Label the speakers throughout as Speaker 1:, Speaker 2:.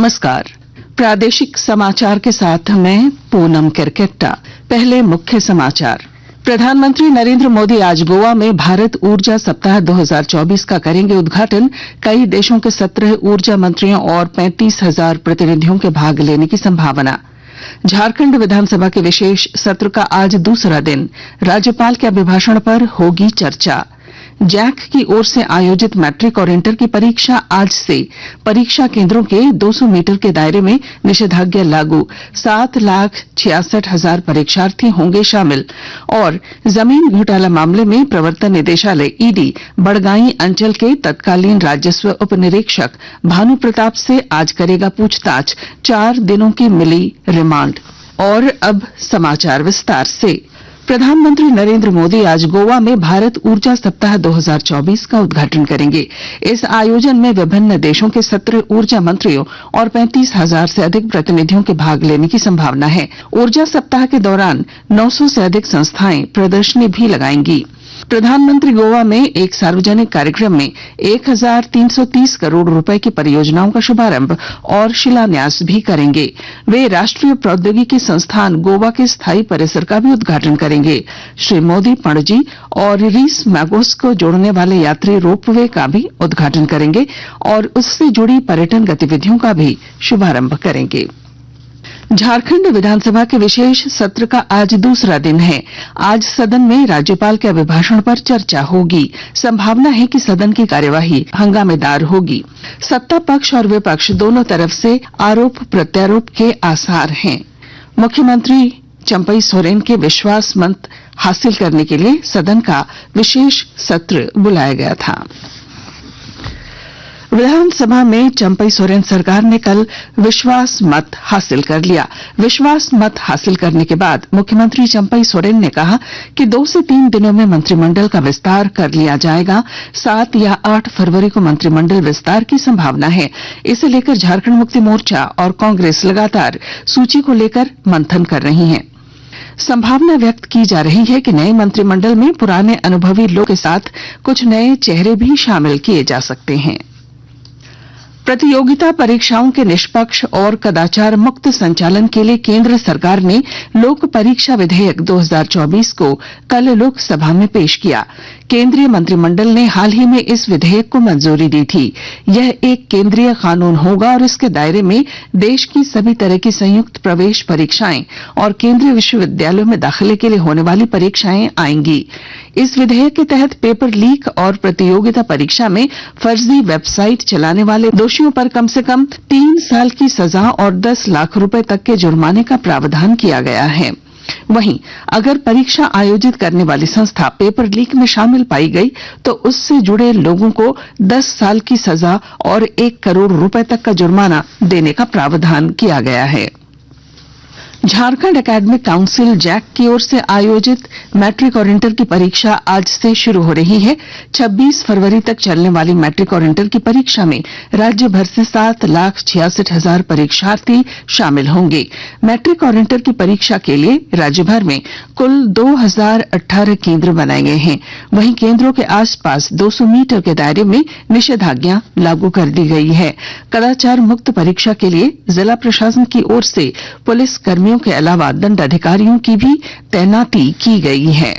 Speaker 1: नमस्कार। प्रादेशिक समाचार के साथ मैं पूनम किरकेट्टा। पहले मुख्य समाचार। प्रधानमंत्री नरेंद्र मोदी आज गोवा में भारत ऊर्जा सप्ताह 2024 का करेंगे उद्घाटन। कई देशों के 17 ऊर्जा मंत्रियों और 35,000 प्रतिनिधियों के भाग लेने की संभावना। झारखंड विधानसभा के विशेष सत्र का आज दूसरा दिन। राज्यपाल के अभिभाषण पर होगी चर्चा। जैक की ओर से आयोजित मैट्रिक और इंटर की परीक्षा आज से। परीक्षा केंद्रों के 200 मीटर के दायरे में निषेधाज्ञा लागू। 7,66,000 परीक्षार्थी होंगे शामिल। और जमीन घोटाला मामले में प्रवर्तन निदेशालय ईडी बड़गाई अंचल के तत्कालीन राजस्व उप निरीक्षक भानु प्रताप से आज करेगा पूछताछ। 4 दिनों की मिली रिमांड। और अब समाचार विस्तार से। प्रधानमंत्री नरेंद्र मोदी आज गोवा में भारत ऊर्जा सप्ताह 2024 का उद्घाटन करेंगे। इस आयोजन में विभिन्न देशों के 17 ऊर्जा मंत्रियों और 35,000 से अधिक प्रतिनिधियों के भाग लेने की संभावना है। ऊर्जा सप्ताह के दौरान 900 से अधिक संस्थाएं प्रदर्शनी भी लगाएंगी। प्रधानमंत्री गोवा में एक सार्वजनिक कार्यक्रम में 1,330 करोड़ रुपए की परियोजनाओं का शुभारंभ और शिलान्यास भी करेंगे। वे राष्ट्रीय प्रौद्योगिकी संस्थान गोवा के स्थायी परिसर का भी उद्घाटन करेंगे। श्री मोदी पणजी और रीस मैगोस को जोड़ने वाले यात्री रोपवे का भी उद्घाटन करेंगे और उससे जुड़ी पर्यटन गतिविधियों का भी शुभारंभ करेंगे। झारखंड विधानसभा के विशेष सत्र का आज दूसरा दिन है। आज सदन में राज्यपाल के अभिभाषण पर चर्चा होगी। संभावना है कि सदन की कार्यवाही हंगामेदार होगी। सत्ता पक्ष और विपक्ष दोनों तरफ से आरोप प्रत्यारोप के आसार हैं। मुख्यमंत्री चंपई सोरेन के विश्वास मत हासिल करने के लिए सदन का विशेष सत्र बुलाया गया था। विधानसभा में चंपई सोरेन सरकार ने कल विश्वास मत हासिल कर लिया। विश्वास मत हासिल करने के बाद मुख्यमंत्री चंपई सोरेन ने कहा कि 2 से 3 दिनों में मंत्रिमंडल का विस्तार कर लिया जाएगा। 7 या 8 फरवरी को मंत्रिमंडल विस्तार की संभावना है। इसे लेकर झारखंड मुक्ति मोर्चा और कांग्रेस लगातार सूची को लेकर मंथन कर रही हैं। संभावना व्यक्त की जा रही है कि नए मंत्रिमंडल में पुराने अनुभवी लोगों के साथ कुछ नए चेहरे भी शामिल किए जा सकते हैं। प्रतियोगिता परीक्षाओं के निष्पक्ष और कदाचार मुक्त संचालन के लिए केंद्र सरकार ने लोक परीक्षा विधेयक 2024 को कल लोकसभा में पेश किया। केंद्रीय मंत्रिमंडल ने हाल ही में इस विधेयक को मंजूरी दी थी। यह एक केंद्रीय कानून होगा और इसके दायरे में देश की सभी तरह की संयुक्त प्रवेश परीक्षाएं और केंद्रीय विश्वविद्यालयों में दाखिले के लिए होने वाली परीक्षाएं आएंगी। इस विधेयक के तहत पेपर लीक और प्रतियोगिता परीक्षा में फर्जी वेबसाइट चलाने वाले दोषियों पर कम से कम 3 साल की सजा और 10 लाख रुपए तक के जुर्माने का प्रावधान किया गया है। वहीं अगर परीक्षा आयोजित करने वाली संस्था पेपर लीक में शामिल पाई गई तो उससे जुड़े लोगों को 10 साल की सजा और 1 करोड़ रुपए तक का जुर्माना देने का प्रावधान किया गया है। झारखंड एकेडमिक काउंसिल जैक की ओर से आयोजित मैट्रिक और इंटर की परीक्षा आज से शुरू हो रही है। 26 फरवरी तक चलने वाली मैट्रिक और इंटर की परीक्षा में राज्य भर से 7,66,000 परीक्षार्थी शामिल होंगे। मैट्रिक और इंटर की परीक्षा के लिए राज्य भर में कुल 2,018 केंद्र बनाए गए हैं। वहीं केंद्रों के आसपास 200 मीटर के दायरे में निषेधाज्ञा लागू कर दी गई है। कदाचार मुक्त परीक्षा के लिए जिला प्रशासन की ओर से पुलिस कर्मियों के अलावा दंडाधिकारियों की भी तैनाती की गई है।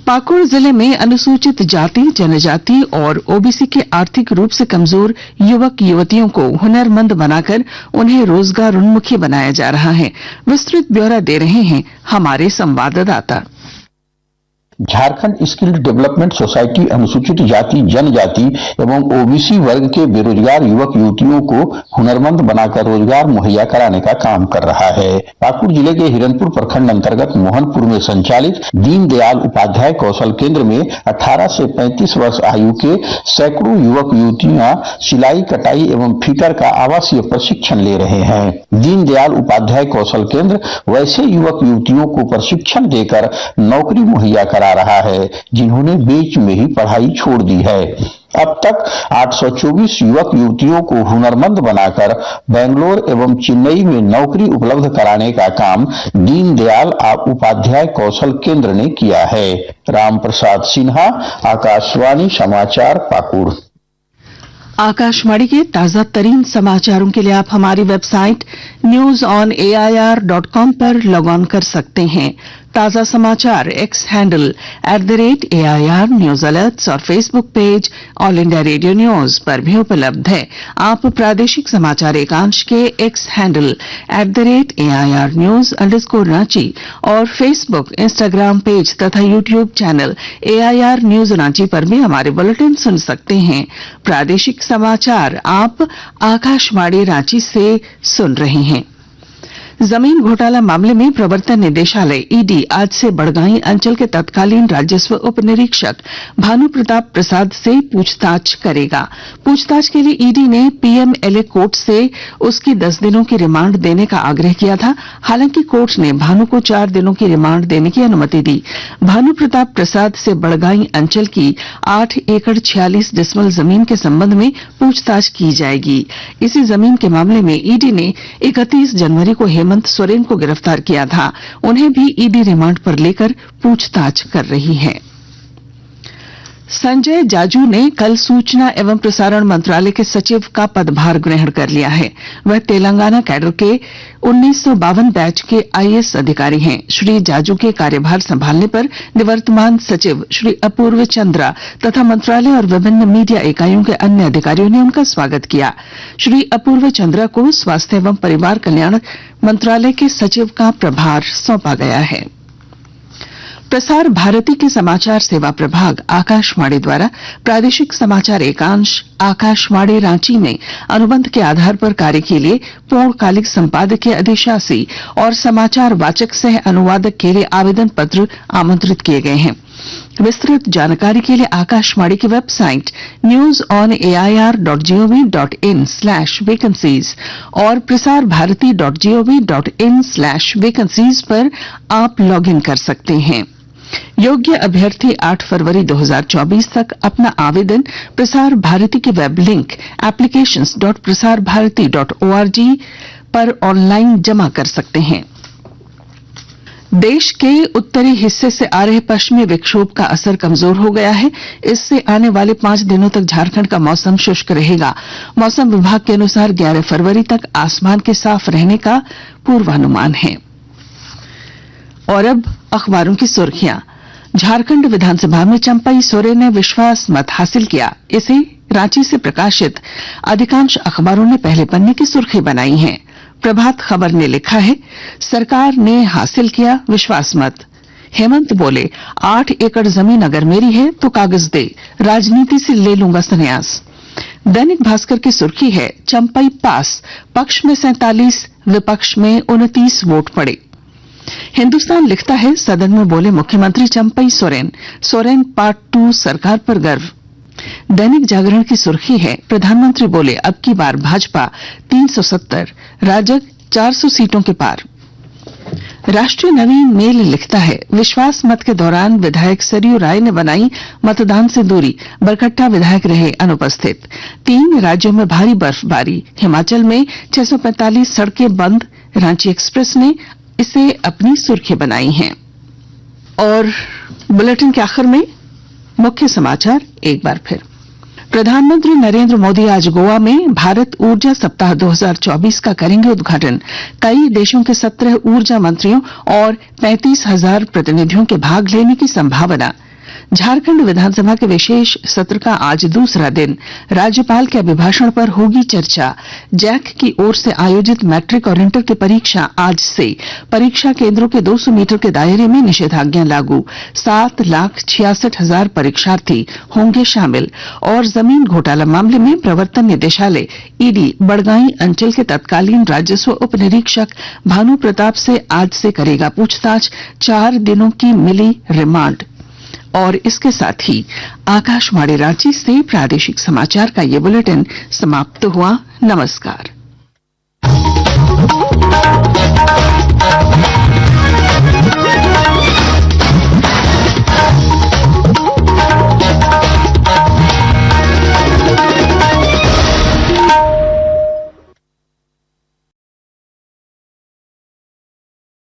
Speaker 1: पाकुड़ जिले में अनुसूचित जाति, जनजाति और ओबीसी के आर्थिक रूप से कमजोर युवक युवतियों को हुनरमंद बनाकर उन्हें रोजगार उन्मुखी बनाया जा रहा है। विस्तृत ब्यौरा दे रहे हैं हमारे संवाददाता।
Speaker 2: झारखंड स्किल डेवलपमेंट सोसाइटी अनुसूचित जाति, जनजाति एवं ओबीसी वर्ग के बेरोजगार युवक युवतियों को हुनरमंद बनाकर रोजगार मुहैया कराने का काम कर रहा है। पाकुड़ जिले के हिरनपुर प्रखंड अंतर्गत मोहनपुर में संचालित दीनदयाल उपाध्याय कौशल केंद्र में 18 से 35 वर्ष आयु के सैकड़ों युवक युवतियां सिलाई, कटाई एवं फिटर का आवासीय प्रशिक्षण ले रहे हैं। दीनदयाल उपाध्याय कौशल केंद्र वैसे युवक युवतियों को प्रशिक्षण देकर नौकरी मुहैया करा रहा है जिन्होंने बीच में ही पढ़ाई छोड़ दी है। अब तक 824 युवक युवतियों को हुनरमंद बनाकर बेंगलोर एवं चेन्नई में नौकरी उपलब्ध कराने का काम दीनदयाल उपाध्याय कौशल केंद्र ने किया है। राम प्रसाद सिन्हा, आकाशवाणी समाचार, पाकुड़।
Speaker 1: आकाशवाणी के ताजा तरीन समाचारों के लिए आप हमारी वेबसाइट newsonair.com पर लॉग ऑन कर सकते हैं। ताजा समाचार X handle @AIR news alerts और Facebook page All India Radio news पर भी उपलब्ध है। आप प्रादेशिक समाचार एकांश के X handle @AIR news _Ranchi और फेसबुक, इंस्टाग्राम पेज तथा YouTube channel AIR news Ranchi पर भी हमारे बुलेटिन सुन सकते हैं। प्रादेशिक समाचार आप आकाशवाणी रांची से सुन रहे हैं। जमीन घोटाला मामले में प्रवर्तन निदेशालय ईडी आज से बड़गाई अंचल के तत्कालीन राजस्व उप निरीक्षक भानु प्रताप प्रसाद से पूछताछ करेगा। पूछताछ के लिए ईडी ने पीएमएलए कोर्ट से उसकी 10 दिनों की रिमांड देने का आग्रह किया था। हालांकि कोर्ट ने भानु को 4 दिनों की रिमांड देने की अनुमति दी। भानु प्रताप प्रसाद से बड़गाई अंचल की 8 एकड़ 46 डिसमल जमीन के संबंध में पूछताछ की जाएगी। इसी जमीन के मामले में ईडी ने 31 जनवरी को हेमंत सोरेन को गिरफ्तार किया था। उन्हें भी ईडी रिमांड पर लेकर पूछताछ कर रही है। संजय जाजू ने कल सूचना एवं प्रसारण मंत्रालय के सचिव का पदभार ग्रहण कर लिया है। वह तेलंगाना कैडर के 1952 बैच के आईएएस अधिकारी हैं। श्री जाजू के कार्यभार संभालने पर निवर्तमान सचिव श्री अपूर्व चंद्रा तथा मंत्रालय और विभिन्न मीडिया इकाइयों के अन्य अधिकारियों ने उनका स्वागत किया। श्री अपूर्व चंद्रा को स्वास्थ्य एवं परिवार कल्याण मंत्रालय के सचिव का प्रभार सौंपा गया है। प्रसार भारती के समाचार सेवा प्रभाग आकाशवाणी द्वारा प्रादेशिक समाचार एकांश आकाशवाणी रांची में अनुबंध के आधार पर कार्य के लिए पूर्णकालिक संपादकीय अधिशासी और समाचार वाचक सह अनुवादक के लिए आवेदन पत्र आमंत्रित किए गए हैं। विस्तृत जानकारी के लिए आकाशवाणी की वेबसाइट newsonair.gov.in/vacancies और prasarbharati.gov.in/vacancies पर आप लॉगिन कर सकते हैं। योग्य अभ्यर्थी 8 फरवरी 2024 तक अपना आवेदन प्रसार भारती के वेब लिंक applications.prasarbharati.org पर ऑनलाइन जमा कर सकते हैं। देश के उत्तरी हिस्से से आ रहे पश्चिमी विक्षोभ का असर कमजोर हो गया है। इससे आने वाले 5 दिनों तक झारखंड का मौसम शुष्क रहेगा। मौसम विभाग के अनुसार 11 फरवरी तक आसमान के साफ रहने का पूर्वानुमान है। और अब अखबारों की सुर्खियां। झारखंड विधानसभा में चंपई सोरेन ने विश्वास मत हासिल किया। इसे रांची से प्रकाशित अधिकांश अखबारों ने पहले पन्ने की सुर्खी बनाई है। प्रभात खबर ने लिखा है, सरकार ने हासिल किया विश्वास मत। हेमंत बोले 8 एकड़ जमीन अगर मेरी है तो कागज दे, राजनीति से ले लूंगा संन्यास। दैनिक भास्कर की सुर्खी है, चंपई पास, पक्ष में 47, विपक्ष में 29 वोट पड़े। हिंदुस्तान लिखता है, सदन में बोले मुख्यमंत्री चंपई सोरेन पार्ट 2 सरकार पर गर्व। दैनिक जागरण की सुर्खी है, प्रधानमंत्री बोले अब की बार भाजपा 370, राजग 400 सीटों के पार। राष्ट्रीय नवीन मेल लिखता है, विश्वास मत के दौरान विधायक सरयू राय ने बनाई मतदान से दूरी, बरकट्टा विधायक रहे अनुपस्थित। 3 राज्यों में भारी बर्फबारी, हिमाचल में 645 सड़कें बंद। रांची एक्सप्रेस ने इसे अपनी सुर्खी बनाई है। और बुलेटिन के आखिर में मुख्य समाचार एक बार फिर। प्रधानमंत्री नरेंद्र मोदी आज गोवा में भारत ऊर्जा सप्ताह 2024 का करेंगे उद्घाटन। कई देशों के 17 ऊर्जा मंत्रियों और 35,000 प्रतिनिधियों के भाग लेने की संभावना। झारखंड विधानसभा के विशेष सत्र का आज दूसरा दिन, राज्यपाल के अभिभाषण पर होगी चर्चा। जैक की ओर से आयोजित मैट्रिक और इंटर की परीक्षा आज से। परीक्षा केंद्रों के 200 मीटर के दायरे में निषेधाज्ञा लागू। 7,66,000 परीक्षार्थी होंगे शामिल। और जमीन घोटाला मामले में प्रवर्तन निदेशालय ईडी बड़गाई अंचल के तत्कालीन राजस्व उप निरीक्षक भानु प्रताप से आज से करेगा पूछताछ। 4 दिनों की मिली रिमांड। और इसके साथ ही आकाशवाणी रांची से प्रादेशिक समाचार का ये बुलेटिन समाप्त हुआ। नमस्कार।